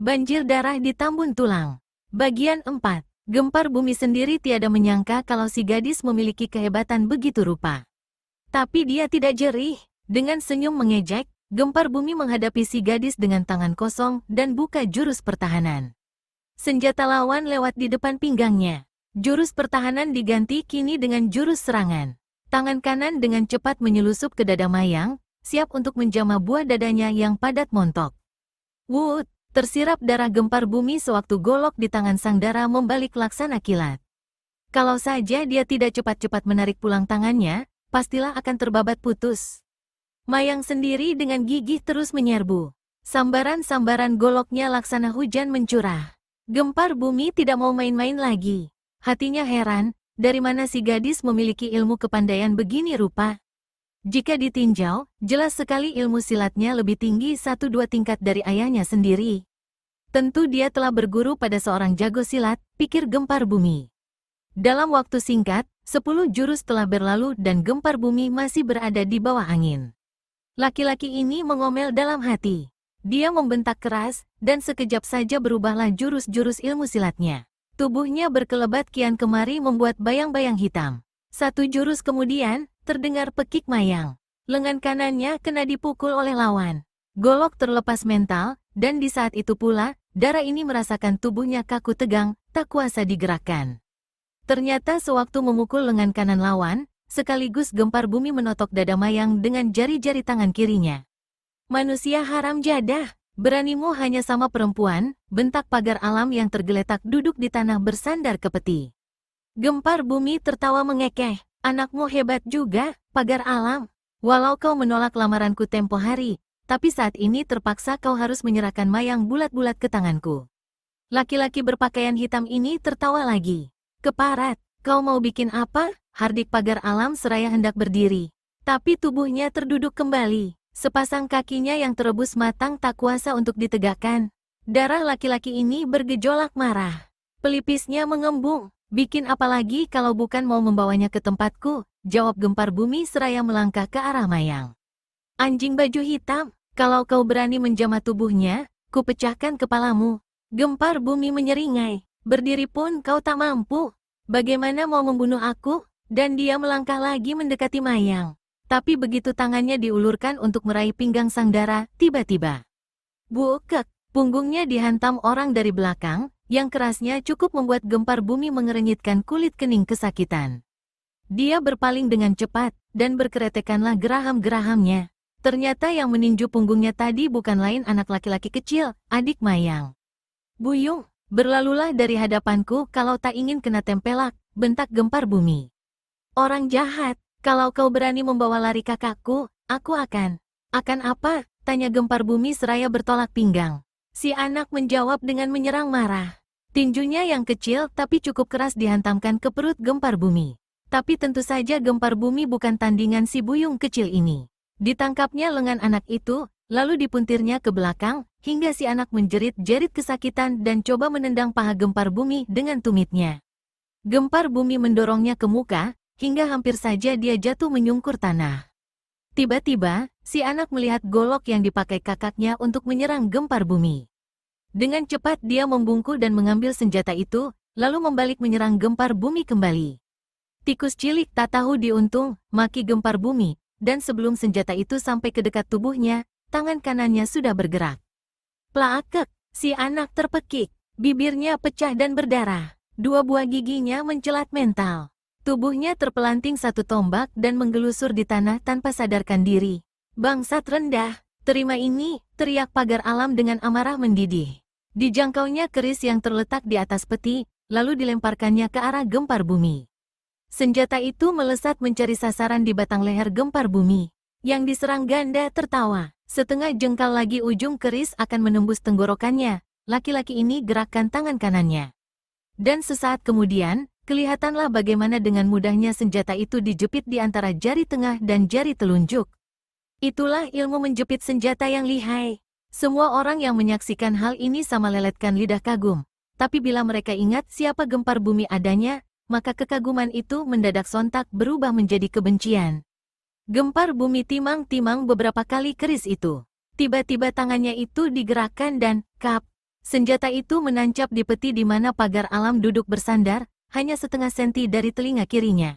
Banjir darah di Tambun Tulang. Bagian 4. Gempar Bumi sendiri tiada menyangka kalau si gadis memiliki kehebatan begitu rupa. Tapi dia tidak jerih. Dengan senyum mengejek, Gempar Bumi menghadapi si gadis dengan tangan kosong dan buka jurus pertahanan. Senjata lawan lewat di depan pinggangnya. Jurus pertahanan diganti kini dengan jurus serangan. Tangan kanan dengan cepat menyelusup ke dada Mayang, siap untuk menjamah buah dadanya yang padat montok. Wut! Tersirap darah Gempar Bumi sewaktu golok di tangan sang dara membalik laksana kilat. Kalau saja dia tidak cepat-cepat menarik pulang tangannya, pastilah akan terbabat putus. Mayang sendiri dengan gigih terus menyerbu. Sambaran-sambaran goloknya laksana hujan mencurah. Gempar Bumi tidak mau main-main lagi. Hatinya heran, dari mana si gadis memiliki ilmu kepandaian begini rupa. Jika ditinjau, jelas sekali ilmu silatnya lebih tinggi 1-2 tingkat dari ayahnya sendiri. Tentu dia telah berguru pada seorang jago silat, pikir Gempar Bumi. Dalam waktu singkat, 10 jurus telah berlalu dan Gempar Bumi masih berada di bawah angin. Laki-laki ini mengomel dalam hati. Dia membentak keras, dan sekejap saja berubahlah jurus-jurus ilmu silatnya. Tubuhnya berkelebat kian kemari membuat bayang-bayang hitam. 1 jurus kemudian, terdengar pekik Mayang. Lengan kanannya kena dipukul oleh lawan. Golok terlepas mental, dan di saat itu pula, dara ini merasakan tubuhnya kaku tegang, tak kuasa digerakkan. Ternyata sewaktu memukul lengan kanan lawan, sekaligus Gempar Bumi menotok dada Mayang dengan jari-jari tangan kirinya. Manusia haram jadah, beranimu hanya sama perempuan, bentak pagar alam yang tergeletak duduk di tanah bersandar ke peti. Gempar Bumi tertawa mengekeh. Anakmu hebat juga, pagar alam. Walau kau menolak lamaranku tempo hari, tapi saat ini terpaksa kau harus menyerahkan Mayang bulat-bulat ke tanganku. Laki-laki berpakaian hitam ini tertawa lagi. Keparat, kau mau bikin apa? Hardik pagar alam seraya hendak berdiri. Tapi tubuhnya terduduk kembali. Sepasang kakinya yang terebus matang tak kuasa untuk ditegakkan. Darah laki-laki ini bergejolak marah. Pelipisnya mengembung. Bikin apa lagi kalau bukan mau membawanya ke tempatku, jawab Gempar Bumi seraya melangkah ke arah Mayang. Anjing baju hitam, kalau kau berani menjamah tubuhnya, ku pecahkan kepalamu. Gempar Bumi menyeringai, berdiri pun kau tak mampu. Bagaimana mau membunuh aku? Dan dia melangkah lagi mendekati Mayang. Tapi begitu tangannya diulurkan untuk meraih pinggang sang dara, tiba-tiba. Buukek, punggungnya dihantam orang dari belakang, yang kerasnya cukup membuat Gempar Bumi mengerenyitkan kulit kening kesakitan. Dia berpaling dengan cepat, dan berkeretekanlah geraham-gerahamnya. Ternyata yang meninju punggungnya tadi bukan lain anak laki-laki kecil, adik Mayang. Buyung, berlalulah dari hadapanku kalau tak ingin kena tempelak, bentak Gempar Bumi. Orang jahat, kalau kau berani membawa lari kakakku, aku akan. Akan apa? Tanya Gempar Bumi seraya bertolak pinggang. Si anak menjawab dengan menyerang marah. Tinjunya yang kecil tapi cukup keras dihantamkan ke perut Gempar Bumi. Tapi tentu saja Gempar Bumi bukan tandingan si buyung kecil ini. Ditangkapnya lengan anak itu, lalu dipuntirnya ke belakang, hingga si anak menjerit-jerit kesakitan dan coba menendang paha Gempar Bumi dengan tumitnya. Gempar Bumi mendorongnya ke muka, hingga hampir saja dia jatuh menyungkur tanah. Tiba-tiba, si anak melihat golok yang dipakai kakaknya untuk menyerang Gempar Bumi. Dengan cepat dia membungkuk dan mengambil senjata itu, lalu membalik menyerang Gempar Bumi kembali. Tikus cilik tak tahu diuntung, maki Gempar Bumi, dan sebelum senjata itu sampai ke dekat tubuhnya, tangan kanannya sudah bergerak. Plaakek, si anak terpekik, bibirnya pecah dan berdarah, 2 buah giginya mencelat mental. Tubuhnya terpelanting 1 tombak dan menggelusur di tanah tanpa sadarkan diri. Bangsat rendah, terima ini, teriak pagar alam dengan amarah mendidih. Dijangkaunya keris yang terletak di atas peti, lalu dilemparkannya ke arah Gempar Bumi. Senjata itu melesat mencari sasaran di batang leher Gempar Bumi. Yang diserang ganda tertawa. Setengah jengkal lagi ujung keris akan menembus tenggorokannya. Laki-laki ini gerakkan tangan kanannya. Dan sesaat kemudian, kelihatanlah bagaimana dengan mudahnya senjata itu dijepit di antara jari tengah dan jari telunjuk. Itulah ilmu menjepit senjata yang lihai. Semua orang yang menyaksikan hal ini sama leletkan lidah kagum. Tapi bila mereka ingat siapa Gempar Bumi adanya, maka kekaguman itu mendadak sontak berubah menjadi kebencian. Gempar Bumi timang-timang beberapa kali keris itu. Tiba-tiba tangannya itu digerakkan dan, kap, Senjata itu menancap di peti di mana pagar alam duduk bersandar, hanya setengah senti dari telinga kirinya.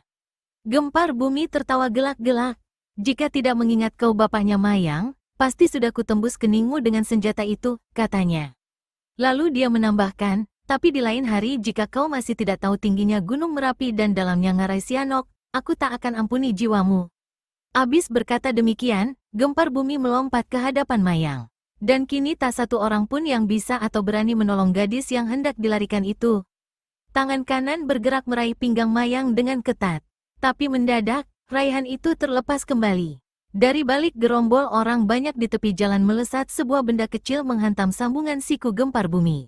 Gempar bumi tertawa gelak-gelak. Jika tidak mengingat kau bapaknya Mayang, pasti sudah kutembus keningmu dengan senjata itu, katanya. Lalu dia menambahkan, tapi di lain hari jika kau masih tidak tahu tingginya Gunung Merapi dan dalamnya Ngarai Sianok, aku tak akan ampuni jiwamu. Abis berkata demikian, gempar bumi melompat ke hadapan Mayang. Dan kini tak satu orang pun yang bisa atau berani menolong gadis yang hendak dilarikan itu. Tangan kanan bergerak meraih pinggang Mayang dengan ketat. Tapi mendadak, raihan itu terlepas kembali. Dari balik gerombol orang banyak di tepi jalan melesat sebuah benda kecil menghantam sambungan siku gempar bumi.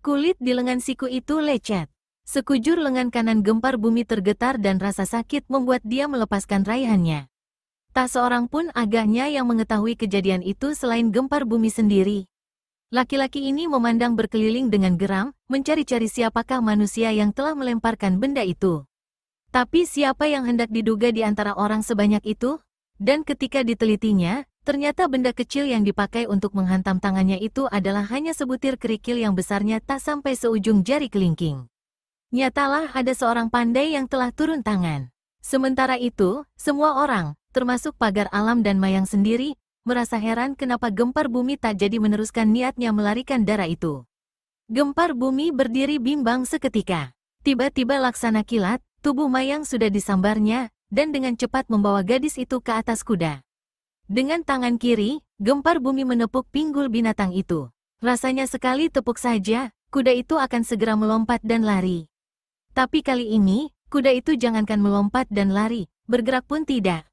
Kulit di lengan siku itu lecet. Sekujur lengan kanan gempar bumi tergetar dan rasa sakit membuat dia melepaskan raihannya. Tak seorang pun agaknya yang mengetahui kejadian itu selain gempar bumi sendiri. Laki-laki ini memandang berkeliling dengan geram, mencari-cari siapakah manusia yang telah melemparkan benda itu. Tapi siapa yang hendak diduga di antara orang sebanyak itu? Dan ketika ditelitinya, ternyata benda kecil yang dipakai untuk menghantam tangannya itu adalah hanya sebutir kerikil yang besarnya tak sampai seujung jari kelingking. Nyatalah ada seorang pandai yang telah turun tangan. Sementara itu, semua orang, termasuk pagar alam dan Mayang sendiri, merasa heran kenapa gempar bumi tak jadi meneruskan niatnya melarikan darah itu. Gempar bumi berdiri bimbang seketika. Tiba-tiba laksana kilat, tubuh Mayang sudah disambarnya, dan dengan cepat membawa gadis itu ke atas kuda. Dengan tangan kiri, gempar bumi menepuk pinggul binatang itu. Rasanya sekali tepuk saja, kuda itu akan segera melompat dan lari. Tapi kali ini, kuda itu jangankan melompat dan lari, bergerak pun tidak.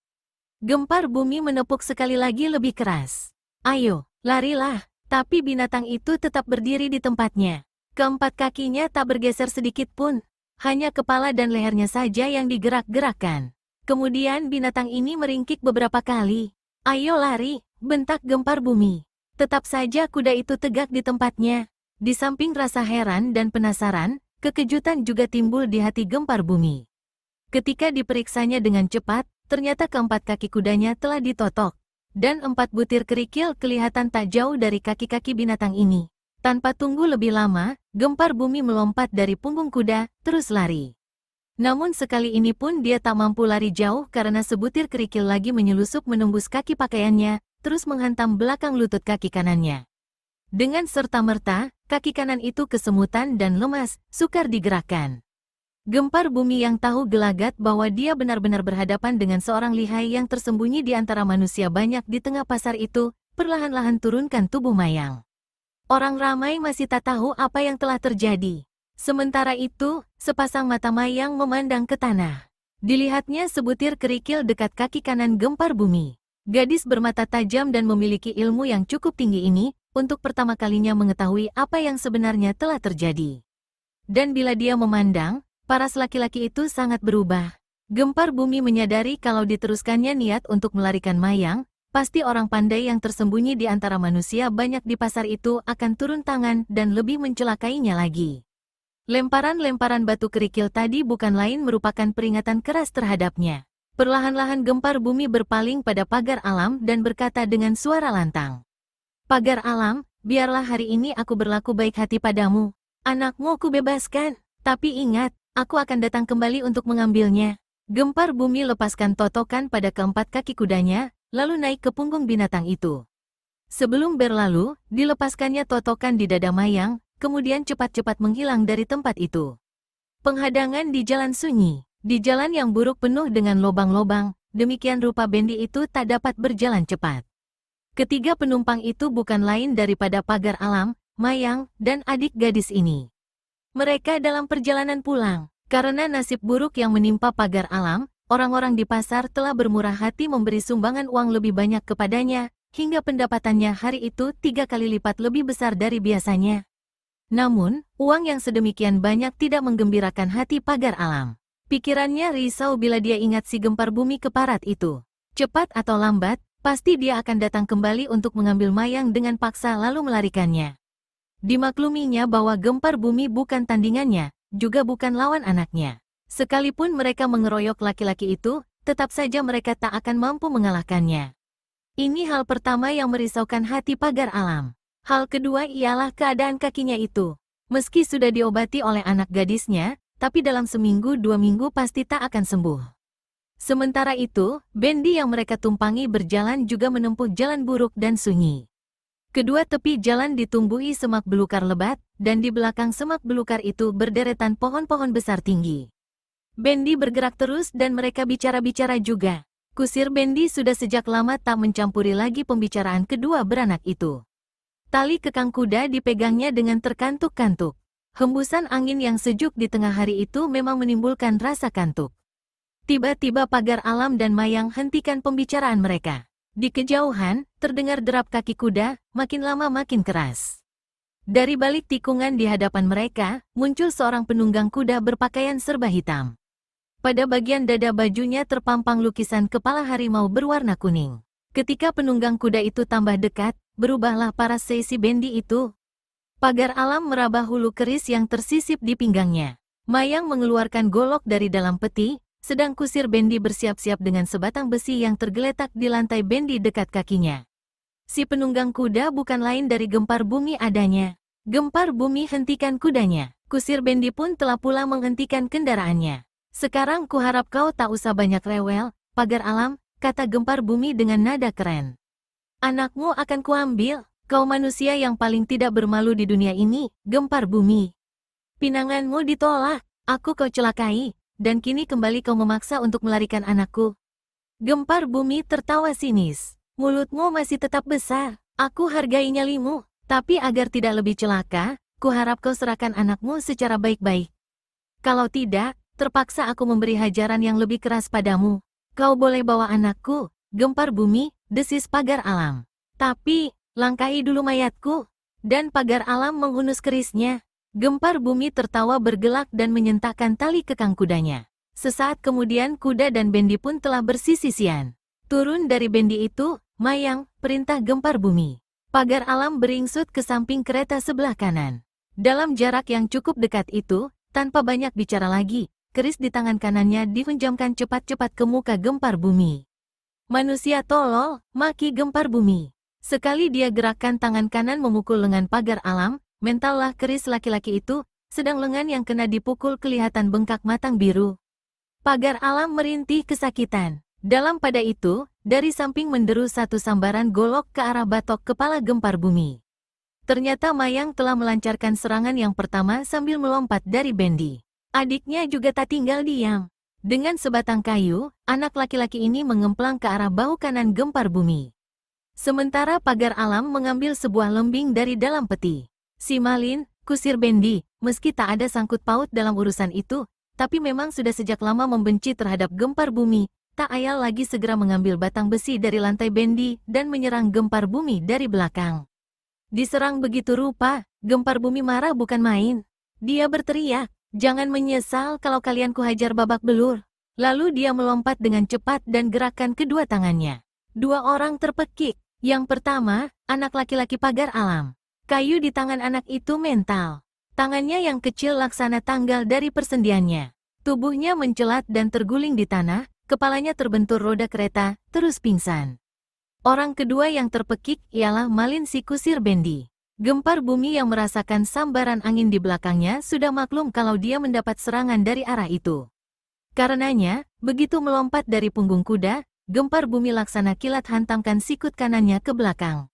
Gempar bumi menepuk sekali lagi lebih keras. Ayo, larilah. Tapi binatang itu tetap berdiri di tempatnya. Keempat kakinya tak bergeser sedikit pun. Hanya kepala dan lehernya saja yang digerak-gerakkan. Kemudian binatang ini meringkik beberapa kali. Ayo lari, bentak gempar bumi. Tetap saja kuda itu tegak di tempatnya. Di samping rasa heran dan penasaran, kekejutan juga timbul di hati gempar bumi. Ketika diperiksanya dengan cepat, ternyata keempat kaki kudanya telah ditotok. Dan 4 butir kerikil kelihatan tak jauh dari kaki-kaki binatang ini. Tanpa tunggu lebih lama, gempar bumi melompat dari punggung kuda, terus lari. Namun sekali ini pun dia tak mampu lari jauh karena sebutir kerikil lagi menyelusup menembus kaki pakaiannya, terus menghantam belakang lutut kaki kanannya. Dengan serta-merta, kaki kanan itu kesemutan dan lemas, sukar digerakkan. Gempar bumi yang tahu gelagat bahwa dia benar-benar berhadapan dengan seorang lihai yang tersembunyi di antara manusia banyak di tengah pasar itu, perlahan-lahan turunkan tubuh Mayang. Orang ramai masih tak tahu apa yang telah terjadi. Sementara itu, sepasang mata Mayang memandang ke tanah. Dilihatnya sebutir kerikil dekat kaki kanan gempar bumi. Gadis bermata tajam dan memiliki ilmu yang cukup tinggi ini, untuk pertama kalinya mengetahui apa yang sebenarnya telah terjadi. Dan bila dia memandang, paras laki-laki itu sangat berubah. Gempar bumi menyadari kalau diteruskannya niat untuk melarikan Mayang, pasti orang pandai yang tersembunyi di antara manusia banyak di pasar itu akan turun tangan dan lebih mencelakainya lagi. Lemparan-lemparan batu kerikil tadi bukan lain merupakan peringatan keras terhadapnya. Perlahan-lahan gempar bumi berpaling pada pagar alam dan berkata dengan suara lantang. Pagar alam, biarlah hari ini aku berlaku baik hati padamu. Anakmu aku bebaskan, tapi ingat, aku akan datang kembali untuk mengambilnya. Gempar bumi lepaskan totokan pada keempat kaki kudanya, lalu naik ke punggung binatang itu. Sebelum berlalu, dilepaskannya totokan di dada Mayang, kemudian cepat-cepat menghilang dari tempat itu. Penghadangan di jalan sunyi, di jalan yang buruk penuh dengan lobang-lobang, demikian rupa bendi itu tak dapat berjalan cepat. Ketiga penumpang itu bukan lain daripada pagar alam, Mayang, dan adik gadis ini. Mereka dalam perjalanan pulang. Karena nasib buruk yang menimpa pagar alam, orang-orang di pasar telah bermurah hati memberi sumbangan uang lebih banyak kepadanya, hingga pendapatannya hari itu 3 kali lipat lebih besar dari biasanya. Namun, uang yang sedemikian banyak tidak menggembirakan hati pagar alam. Pikirannya risau bila dia ingat si gempar bumi keparat itu. Cepat atau lambat, pasti dia akan datang kembali untuk mengambil Mayang dengan paksa lalu melarikannya. Dimakluminya bahwa gempar bumi bukan tandingannya, juga bukan lawan anaknya. Sekalipun mereka mengeroyok laki-laki itu, tetap saja mereka tak akan mampu mengalahkannya. Ini hal pertama yang merisaukan hati pagar alam. Hal kedua ialah keadaan kakinya itu. Meski sudah diobati oleh anak gadisnya, tapi dalam seminggu 2 minggu pasti tak akan sembuh. Sementara itu, Bendy yang mereka tumpangi berjalan juga menempuh jalan buruk dan sunyi. Kedua tepi jalan ditumbuhi semak belukar lebat, dan di belakang semak belukar itu berderetan pohon-pohon besar tinggi. Bendy bergerak terus dan mereka bicara-bicara juga. Kusir Bendy sudah sejak lama tak mencampuri lagi pembicaraan kedua beranak itu. Tali kekang kuda dipegangnya dengan terkantuk-kantuk. Hembusan angin yang sejuk di tengah hari itu memang menimbulkan rasa kantuk. Tiba-tiba Pagar Alam dan Mayang hentikan pembicaraan mereka. Di kejauhan, terdengar derap kaki kuda, makin lama makin keras. Dari balik tikungan di hadapan mereka, muncul seorang penunggang kuda berpakaian serba hitam. Pada bagian dada bajunya terpampang lukisan kepala harimau berwarna kuning. Ketika penunggang kuda itu tambah dekat, berubahlah paras si Bendy itu. Pagar Alam meraba hulu keris yang tersisip di pinggangnya. Mayang mengeluarkan golok dari dalam peti, sedang kusir Bendy bersiap-siap dengan sebatang besi yang tergeletak di lantai Bendy dekat kakinya. Si penunggang kuda bukan lain dari Gempar Bumi adanya. Gempar Bumi hentikan kudanya. Kusir Bendy pun telah pula menghentikan kendaraannya. Sekarang kuharap kau tak usah banyak rewel, Pagar Alam, kata Gempar Bumi dengan nada keren. Anakmu akan kuambil. Kau manusia yang paling tidak bermalu di dunia ini, Gempar Bumi. Pinanganmu ditolak, aku kau celakai, dan kini kembali kau memaksa untuk melarikan anakku. Gempar Bumi tertawa sinis. Mulutmu masih tetap besar, aku hargai nyalimu, tapi agar tidak lebih celaka, kuharap kau serahkan anakmu secara baik-baik. Kalau tidak, terpaksa aku memberi hajaran yang lebih keras padamu. Kau boleh bawa anakku, Gempar Bumi, desis Pagar Alam. Tapi, langkahi dulu mayatku. Dan Pagar Alam menghunus kerisnya. Gempar Bumi tertawa bergelak dan menyentakkan tali kekang kudanya. Sesaat kemudian kuda dan Bendy pun telah bersisisian. Turun dari Bendy itu, Mayang, perintah Gempar Bumi. Pagar Alam beringsut ke samping kereta sebelah kanan. Dalam jarak yang cukup dekat itu, tanpa banyak bicara lagi, keris di tangan kanannya dihunjamkan cepat-cepat ke muka Gempar Bumi. Manusia tolol, maki Gempar Bumi. Sekali dia gerakkan tangan kanan memukul lengan Pagar Alam, mentallah keris laki-laki itu, sedang lengan yang kena dipukul kelihatan bengkak matang biru. Pagar Alam merintih kesakitan. Dalam pada itu, dari samping menderu satu sambaran golok ke arah batok kepala Gempar Bumi. Ternyata Mayang telah melancarkan serangan yang pertama sambil melompat dari Bendy. Adiknya juga tak tinggal diam. Dengan sebatang kayu, anak laki-laki ini mengemplang ke arah bahu kanan Gempar Bumi. Sementara Pagar Alam mengambil sebuah lembing dari dalam peti. Si Malin, kusir Bendy, meski tak ada sangkut paut dalam urusan itu, tapi memang sudah sejak lama membenci terhadap Gempar Bumi, tak ayal lagi segera mengambil batang besi dari lantai Bendy dan menyerang Gempar Bumi dari belakang. Diserang begitu rupa, Gempar Bumi marah bukan main. Dia berteriak, jangan menyesal kalau kalian kuhajar babak belur. Lalu dia melompat dengan cepat dan gerakkan kedua tangannya. Dua orang terpekik. Yang pertama, anak laki-laki Pagar Alam. Kayu di tangan anak itu mental. Tangannya yang kecil laksana tanggal dari persendiannya. Tubuhnya mencelat dan terguling di tanah, kepalanya terbentur roda kereta, terus pingsan. Orang kedua yang terpekik ialah Malin si kusir Bendy. Gempar Bumi yang merasakan sambaran angin di belakangnya sudah maklum kalau dia mendapat serangan dari arah itu. Karenanya, begitu melompat dari punggung kuda, Gempar Bumi laksana kilat hantamkan sikut kanannya ke belakang.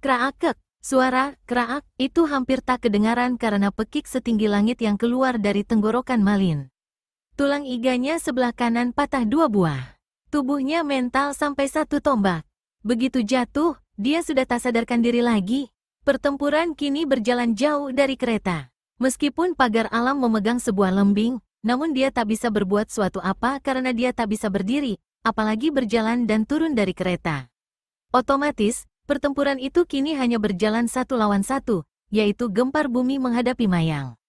Kraakek. Suara kraak itu hampir tak kedengaran karena pekik setinggi langit yang keluar dari tenggorokan Malin. Tulang iganya sebelah kanan patah 2 buah. Tubuhnya mental sampai 1 tombak. Begitu jatuh, dia sudah tak sadarkan diri lagi. Pertempuran kini berjalan jauh dari kereta. Meskipun Pagar Alam memegang sebuah lembing, namun dia tak bisa berbuat suatu apa karena dia tak bisa berdiri, apalagi berjalan dan turun dari kereta. Otomatis, pertempuran itu kini hanya berjalan 1 lawan 1, yaitu Gempar Bumi menghadapi Mayang.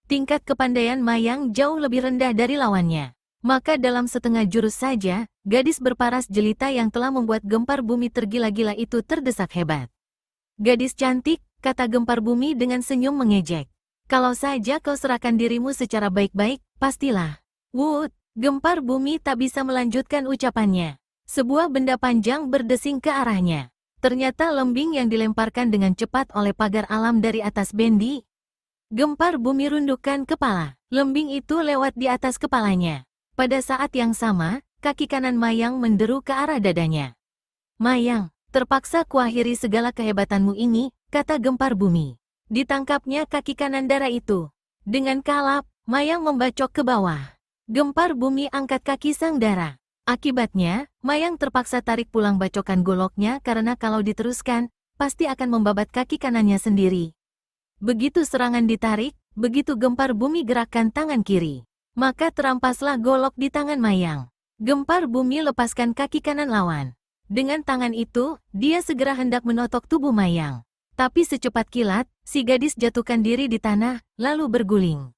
Tingkat kepandaian Mayang jauh lebih rendah dari lawannya. Maka dalam setengah jurus saja, gadis berparas jelita yang telah membuat Gempar Bumi tergila-gila itu terdesak hebat. Gadis cantik, kata Gempar Bumi dengan senyum mengejek. Kalau saja kau serahkan dirimu secara baik-baik, pastilah. Wut, Gempar Bumi tak bisa melanjutkan ucapannya. Sebuah benda panjang berdesing ke arahnya. Ternyata lembing yang dilemparkan dengan cepat oleh pagar alam dari atas Bendi. Gempar bumi rundukkan kepala. Lembing itu lewat di atas kepalanya. Pada saat yang sama, kaki kanan Mayang menderu ke arah dadanya. Mayang, terpaksa kuakhiri segala kehebatanmu ini, kata gempar bumi. Ditangkapnya kaki kanan Dara itu. Dengan kalap, Mayang membacok ke bawah. Gempar bumi angkat kaki sang Dara. Akibatnya, Mayang terpaksa tarik pulang bacokan goloknya karena kalau diteruskan, pasti akan membabat kaki kanannya sendiri. Begitu serangan ditarik, begitu gempar bumi gerakkan tangan kiri. Maka terampaslah golok di tangan Mayang. Gempar bumi lepaskan kaki kanan lawan. Dengan tangan itu, dia segera hendak menotok tubuh Mayang. Tapi secepat kilat, si gadis jatuhkan diri di tanah, lalu berguling.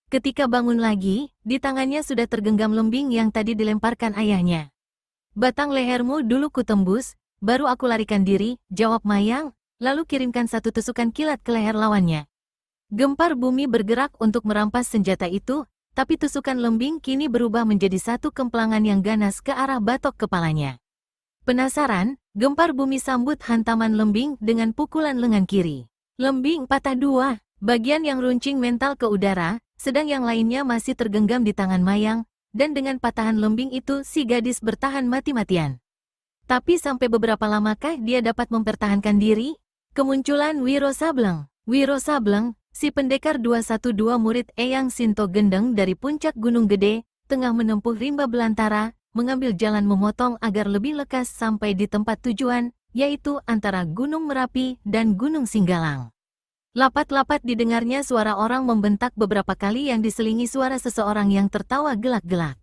Ketika bangun lagi, di tangannya sudah tergenggam lembing yang tadi dilemparkan ayahnya. Batang lehermu dulu kutembus, baru aku larikan diri, jawab Mayang, lalu kirimkan satu tusukan kilat ke leher lawannya. Gempar bumi bergerak untuk merampas senjata itu, tapi tusukan lembing kini berubah menjadi satu kemplangan yang ganas ke arah batok kepalanya. Penasaran, gempar bumi sambut hantaman lembing dengan pukulan lengan kiri. Lembing patah dua, bagian yang runcing mental ke udara, sedang yang lainnya masih tergenggam di tangan Mayang, dan dengan patahan lembing itu si gadis bertahan mati-matian. Tapi sampai beberapa lamakah dia dapat mempertahankan diri? Kemunculan Wiro Sableng. Wiro Sableng, si pendekar 212 murid Eyang Sinto Gendeng dari puncak Gunung Gede, tengah menempuh rimba belantara, mengambil jalan memotong agar lebih lekas sampai di tempat tujuan, yaitu antara Gunung Merapi dan Gunung Singgalang. Lapat-lapat didengarnya suara orang membentak beberapa kali yang diselingi suara seseorang yang tertawa gelak-gelak.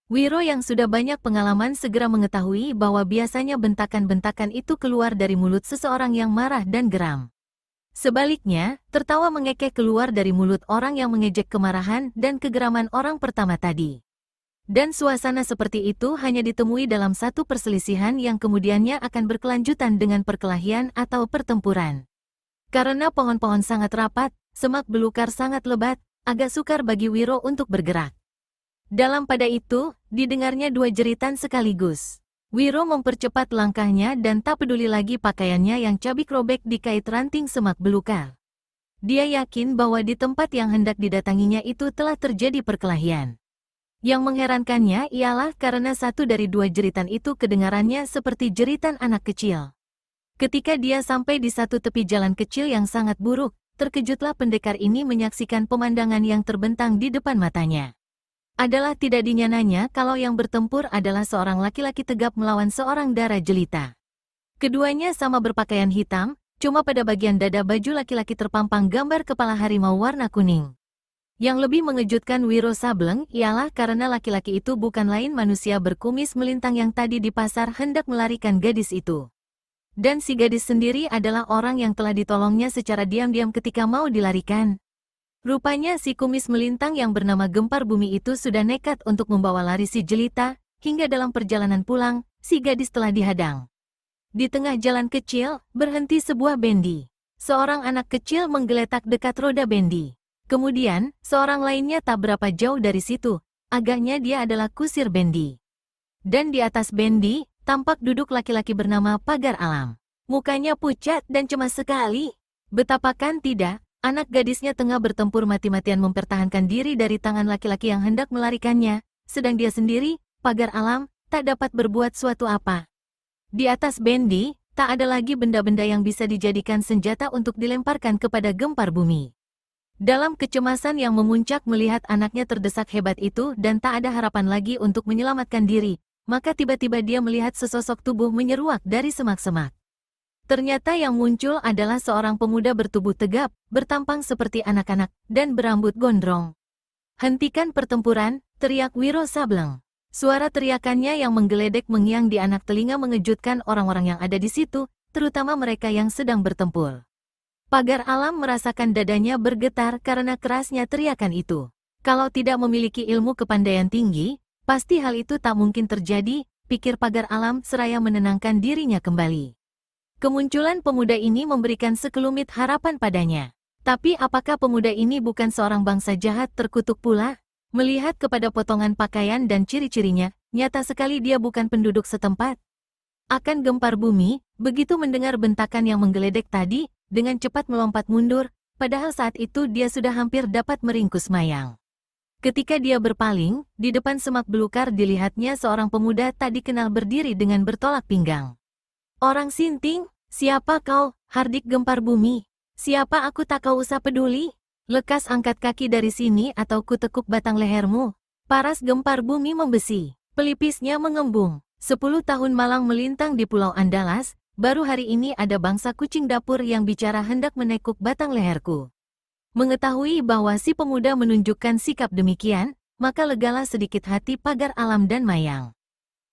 Wiro yang sudah banyak pengalaman segera mengetahui bahwa biasanya bentakan-bentakan itu keluar dari mulut seseorang yang marah dan geram. Sebaliknya, tertawa mengekeh keluar dari mulut orang yang mengejek kemarahan dan kegeraman orang pertama tadi. Dan suasana seperti itu hanya ditemui dalam satu perselisihan yang kemudiannya akan berkelanjutan dengan perkelahian atau pertempuran. Karena pohon-pohon sangat rapat, semak belukar sangat lebat, agak sukar bagi Wiro untuk bergerak. Dalam pada itu, didengarnya dua jeritan sekaligus. Wiro mempercepat langkahnya dan tak peduli lagi pakaiannya yang cabik robek dikait ranting semak belukar. Dia yakin bahwa di tempat yang hendak didatanginya itu telah terjadi perkelahian. Yang mengherankannya ialah karena satu dari dua jeritan itu kedengarannya seperti jeritan anak kecil. Ketika dia sampai di satu tepi jalan kecil yang sangat buruk, terkejutlah pendekar ini menyaksikan pemandangan yang terbentang di depan matanya. Adalah tidak dinyananya kalau yang bertempur adalah seorang laki-laki tegap melawan seorang dara jelita. Keduanya sama berpakaian hitam, cuma pada bagian dada baju laki-laki terpampang gambar kepala harimau warna kuning. Yang lebih mengejutkan Wiro Sableng ialah karena laki-laki itu bukan lain manusia berkumis melintang yang tadi di pasar hendak melarikan gadis itu. Dan si gadis sendiri adalah orang yang telah ditolongnya secara diam-diam ketika mau dilarikan. Rupanya si kumis melintang yang bernama Gempar Bumi itu sudah nekat untuk membawa lari si jelita, hingga dalam perjalanan pulang, si gadis telah dihadang. Di tengah jalan kecil, berhenti sebuah bendi. Seorang anak kecil menggeletak dekat roda bendi. Kemudian, seorang lainnya tak berapa jauh dari situ, agaknya dia adalah kusir bendi. Dan di atas bendi, tampak duduk laki-laki bernama Pagar Alam. Mukanya pucat dan cemas sekali. Betapakan tidak, anak gadisnya tengah bertempur mati-matian mempertahankan diri dari tangan laki-laki yang hendak melarikannya, sedang dia sendiri, Pagar Alam, tak dapat berbuat suatu apa. Di atas bendi, tak ada lagi benda-benda yang bisa dijadikan senjata untuk dilemparkan kepada Gempar Bumi. Dalam kecemasan yang memuncak melihat anaknya terdesak hebat itu dan tak ada harapan lagi untuk menyelamatkan diri, maka tiba-tiba dia melihat sesosok tubuh menyeruak dari semak-semak. Ternyata yang muncul adalah seorang pemuda bertubuh tegap, bertampang seperti anak-anak, dan berambut gondrong. "Hentikan pertempuran," teriak Wiro Sableng. Suara teriakannya yang menggeledek mengiang di anak telinga mengejutkan orang-orang yang ada di situ, terutama mereka yang sedang bertempur. Pagar Alam merasakan dadanya bergetar karena kerasnya teriakan itu. Kalau tidak memiliki ilmu kepandaian tinggi, pasti hal itu tak mungkin terjadi, pikir Pagar Alam seraya menenangkan dirinya kembali. Kemunculan pemuda ini memberikan sekelumit harapan padanya. Tapi apakah pemuda ini bukan seorang bangsa jahat terkutuk pula? Melihat kepada potongan pakaian dan ciri-cirinya, nyata sekali dia bukan penduduk setempat. Akan gempar bumi, begitu mendengar bentakan yang menggeledek tadi, dengan cepat melompat mundur, padahal saat itu dia sudah hampir dapat meringkus Mayang. Ketika dia berpaling, di depan semak belukar dilihatnya seorang pemuda tak dikenal berdiri dengan bertolak pinggang. Orang Sinting, siapa kau, Hardik gempar bumi? Siapa aku tak kau usah peduli? Lekas angkat kaki dari sini atau kutekuk batang lehermu. Paras gempar bumi membesi. Pelipisnya mengembung. 10 tahun malang melintang di Pulau Andalas, baru hari ini ada bangsa kucing dapur yang bicara hendak menekuk batang leherku. Mengetahui bahwa si pemuda menunjukkan sikap demikian, maka legalah sedikit hati Pagar Alam dan Mayang.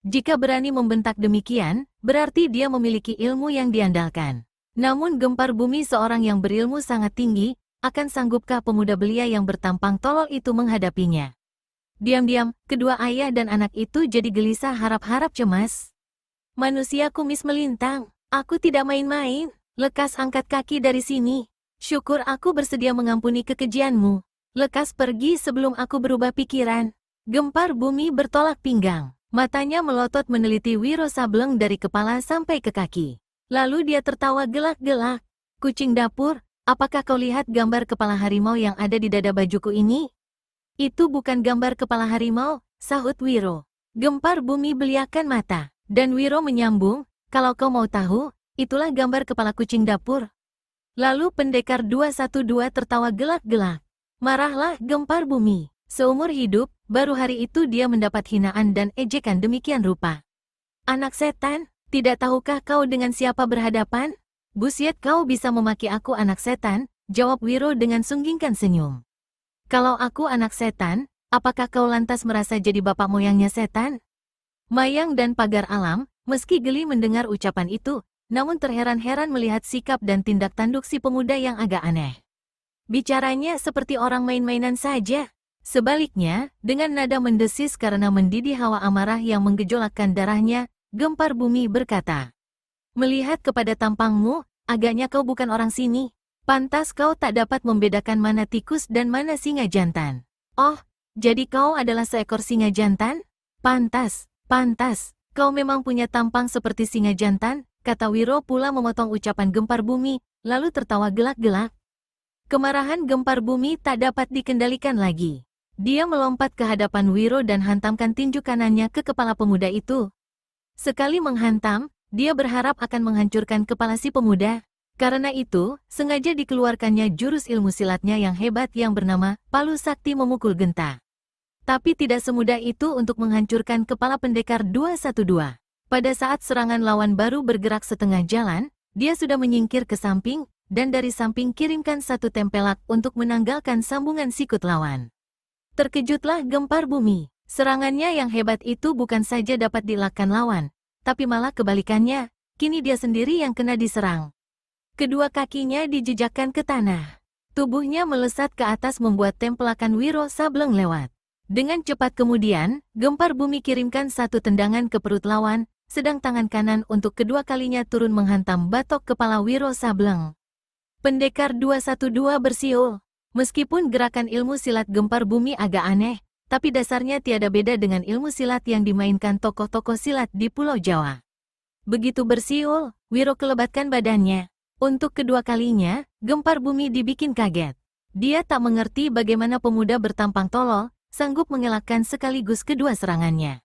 Jika berani membentak demikian, berarti dia memiliki ilmu yang diandalkan. Namun gempar bumi seorang yang berilmu sangat tinggi, akan sanggupkah pemuda belia yang bertampang tolol itu menghadapinya? Diam-diam, kedua ayah dan anak itu jadi gelisah harap-harap cemas. Manusia kumis melintang, aku tidak main-main, lekas angkat kaki dari sini. Syukur aku bersedia mengampuni kekejianmu. Lekas pergi sebelum aku berubah pikiran. Gempar bumi bertolak pinggang. Matanya melotot meneliti Wiro Sableng dari kepala sampai ke kaki. Lalu dia tertawa gelak-gelak. Kucing dapur, apakah kau lihat gambar kepala harimau yang ada di dada bajuku ini? Itu bukan gambar kepala harimau, sahut Wiro. Gempar bumi beliakan mata. Dan Wiro menyambung, kalau kau mau tahu, itulah gambar kepala kucing dapur. Lalu pendekar 212 tertawa gelak-gelak. Marahlah gempar bumi. Seumur hidup, baru hari itu dia mendapat hinaan dan ejekan demikian rupa. Anak setan, tidak tahukah kau dengan siapa berhadapan? Busyet kau bisa memaki aku anak setan, jawab Wiro dengan sunggingkan senyum. Kalau aku anak setan, apakah kau lantas merasa jadi bapak moyangnya setan? Mayang dan Pagar Alam, meski geli mendengar ucapan itu, namun terheran-heran melihat sikap dan tindak tanduk si pemuda yang agak aneh. Bicaranya seperti orang main-mainan saja. Sebaliknya, dengan nada mendesis karena mendidih hawa amarah yang menggejolakkan darahnya, gempar bumi berkata, "Melihat kepada tampangmu, agaknya kau bukan orang sini. Pantas kau tak dapat membedakan mana tikus dan mana singa jantan. Oh, jadi kau adalah seekor singa jantan? Pantas, pantas, kau memang punya tampang seperti singa jantan," kata Wiro pula memotong ucapan gempar bumi, lalu tertawa gelak-gelak. Kemarahan gempar bumi tak dapat dikendalikan lagi. Dia melompat ke hadapan Wiro dan hantamkan tinju kanannya ke kepala pemuda itu. Sekali menghantam, dia berharap akan menghancurkan kepala si pemuda. Karena itu, sengaja dikeluarkannya jurus ilmu silatnya yang hebat yang bernama Palu Sakti Memukul Genta. Tapi tidak semudah itu untuk menghancurkan kepala pendekar 212. Pada saat serangan lawan baru bergerak setengah jalan, dia sudah menyingkir ke samping, dan dari samping kirimkan satu tempelak untuk menanggalkan sambungan sikut lawan. Terkejutlah gempar bumi. Serangannya yang hebat itu bukan saja dapat dielakkan lawan, tapi malah kebalikannya, kini dia sendiri yang kena diserang. Kedua kakinya dijejakkan ke tanah. Tubuhnya melesat ke atas membuat tempelakan Wiro Sableng lewat. Dengan cepat kemudian, gempar bumi kirimkan satu tendangan ke perut lawan, sedang tangan kanan untuk kedua kalinya turun menghantam batok kepala Wiro Sableng. Pendekar 212 bersiul. Meskipun gerakan ilmu silat gempar bumi agak aneh, tapi dasarnya tiada beda dengan ilmu silat yang dimainkan tokoh-tokoh silat di Pulau Jawa. Begitu bersiul, Wiro kelebatkan badannya. Untuk kedua kalinya, gempar bumi dibikin kaget. Dia tak mengerti bagaimana pemuda bertampang tolol, sanggup mengelakkan sekaligus kedua serangannya.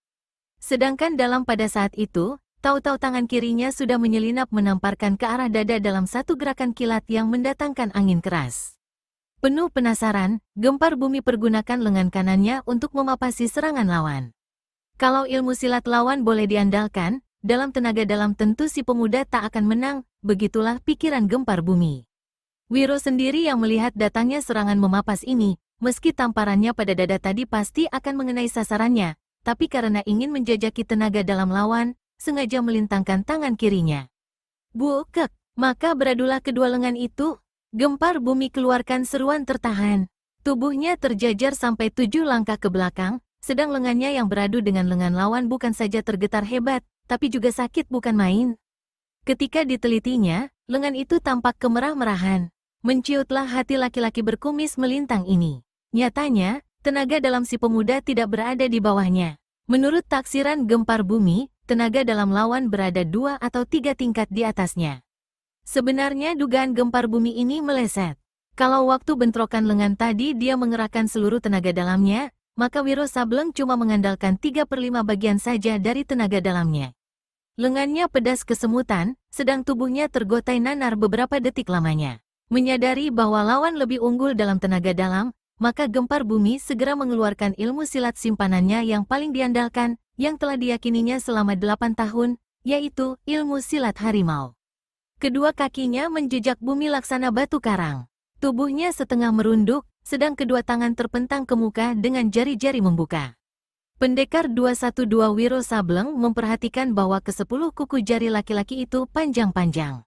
Sedangkan pada saat itu, tahu-tahu tangan kirinya sudah menyelinap menamparkan ke arah dada dalam satu gerakan kilat yang mendatangkan angin keras. Penuh penasaran, gempar bumi pergunakan lengan kanannya untuk memapasi serangan lawan. Kalau ilmu silat lawan boleh diandalkan, dalam tenaga dalam tentu si pemuda tak akan menang, begitulah pikiran gempar bumi. Wiro sendiri yang melihat datangnya serangan memapas ini, meski tamparannya pada dada tadi pasti akan mengenai sasarannya, tapi karena ingin menjajaki tenaga dalam lawan, sengaja melintangkan tangan kirinya. Buukek, maka beradulah kedua lengan itu. Gempar bumi keluarkan seruan tertahan. Tubuhnya terjajar sampai 7 langkah ke belakang, sedang lengannya yang beradu dengan lengan lawan bukan saja tergetar hebat, tapi juga sakit bukan main. Ketika ditelitinya, lengan itu tampak kemerah-merahan. Menciutlah hati laki-laki berkumis melintang ini. Nyatanya, tenaga dalam si pemuda tidak berada di bawahnya. Menurut taksiran gempar bumi, tenaga dalam lawan berada 2 atau 3 tingkat di atasnya. Sebenarnya dugaan gempar bumi ini meleset. Kalau waktu bentrokan lengan tadi dia mengerahkan seluruh tenaga dalamnya, maka Wiro Sableng cuma mengandalkan 3/5 bagian saja dari tenaga dalamnya. Lengannya pedas kesemutan, sedang tubuhnya tergotai nanar beberapa detik lamanya. Menyadari bahwa lawan lebih unggul dalam tenaga dalam, maka gempar bumi segera mengeluarkan ilmu silat simpanannya yang paling diandalkan, yang telah diyakininya selama 8 tahun, yaitu ilmu silat harimau. Kedua kakinya menjejak bumi laksana batu karang. Tubuhnya setengah merunduk, sedang kedua tangan terpentang ke muka dengan jari-jari membuka. Pendekar 212 Wiro Sableng memperhatikan bahwa ke-10 kuku jari laki-laki itu panjang-panjang.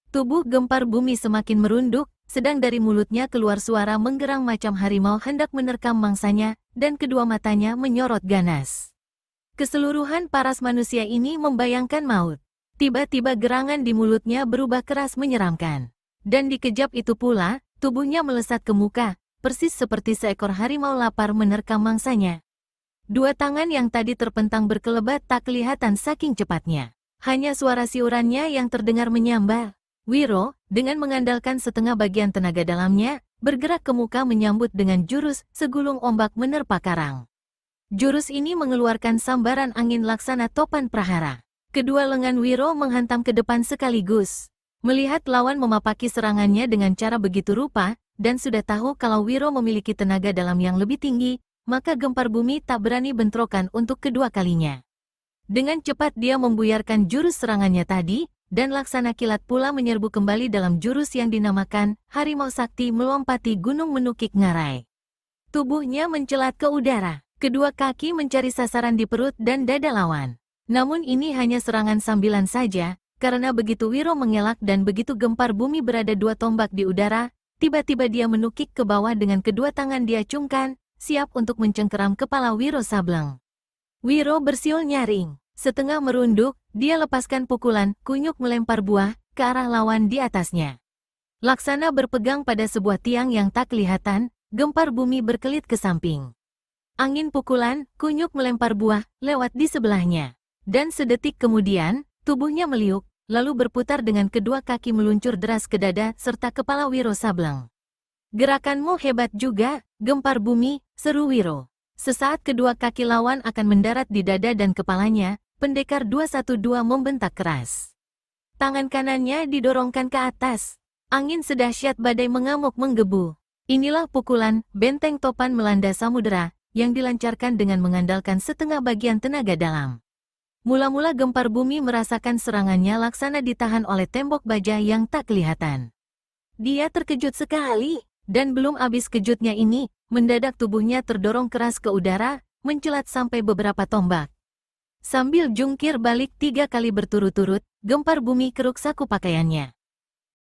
Tubuh gempar bumi semakin merunduk, sedang dari mulutnya keluar suara menggerang macam harimau hendak menerkam mangsanya, dan kedua matanya menyorot ganas. Keseluruhan paras manusia ini membayangkan maut. Tiba-tiba gerangan di mulutnya berubah keras menyeramkan. Dan dikejap itu pula, tubuhnya melesat ke muka, persis seperti seekor harimau lapar menerkam mangsanya. Dua tangan yang tadi terpentang berkelebat tak kelihatan saking cepatnya. Hanya suara siurannya yang terdengar menyambar. Wiro, dengan mengandalkan setengah bagian tenaga dalamnya, bergerak ke muka menyambut dengan jurus segulung ombak menerpa karang. Jurus ini mengeluarkan sambaran angin laksana topan prahara. Kedua lengan Wiro menghantam ke depan sekaligus. Melihat lawan memapaki serangannya dengan cara begitu rupa, dan sudah tahu kalau Wiro memiliki tenaga dalam yang lebih tinggi, maka gempar bumi tak berani bentrokan untuk kedua kalinya. Dengan cepat dia membuyarkan jurus serangannya tadi, dan laksana kilat pula menyerbu kembali dalam jurus yang dinamakan Harimau Sakti melompati gunung menukik ngarai. Tubuhnya mencelat ke udara, kedua kaki mencari sasaran di perut dan dada lawan. Namun ini hanya serangan sambilan saja, karena begitu Wiro mengelak dan begitu gempar bumi berada 2 tombak di udara, tiba-tiba dia menukik ke bawah dengan kedua tangan diacungkan, siap untuk mencengkeram kepala Wiro Sableng. Wiro bersiul nyaring. Setengah merunduk, dia lepaskan pukulan, kunyuk melempar buah, ke arah lawan di atasnya. Laksana berpegang pada sebuah tiang yang tak kelihatan, gempar bumi berkelit ke samping. Angin pukulan, kunyuk melempar buah, lewat di sebelahnya. Dan sedetik kemudian, tubuhnya meliuk, lalu berputar dengan kedua kaki meluncur deras ke dada serta kepala Wiro Sableng. Gerakanmu hebat juga, gempar bumi, seru Wiro. Sesaat kedua kaki lawan akan mendarat di dada dan kepalanya, pendekar 212 membentak keras. Tangan kanannya didorongkan ke atas. Angin sedahsyat badai mengamuk menggebu. Inilah pukulan benteng topan melanda samudera, yang dilancarkan dengan mengandalkan setengah bagian tenaga dalam. Mula-mula gempar bumi merasakan serangannya laksana ditahan oleh tembok baja yang tak kelihatan. Dia terkejut sekali. Dan belum habis kejutnya ini, mendadak tubuhnya terdorong keras ke udara, mencelat sampai beberapa tombak. Sambil jungkir balik 3 kali berturut-turut, gempar bumi keruk saku pakaiannya.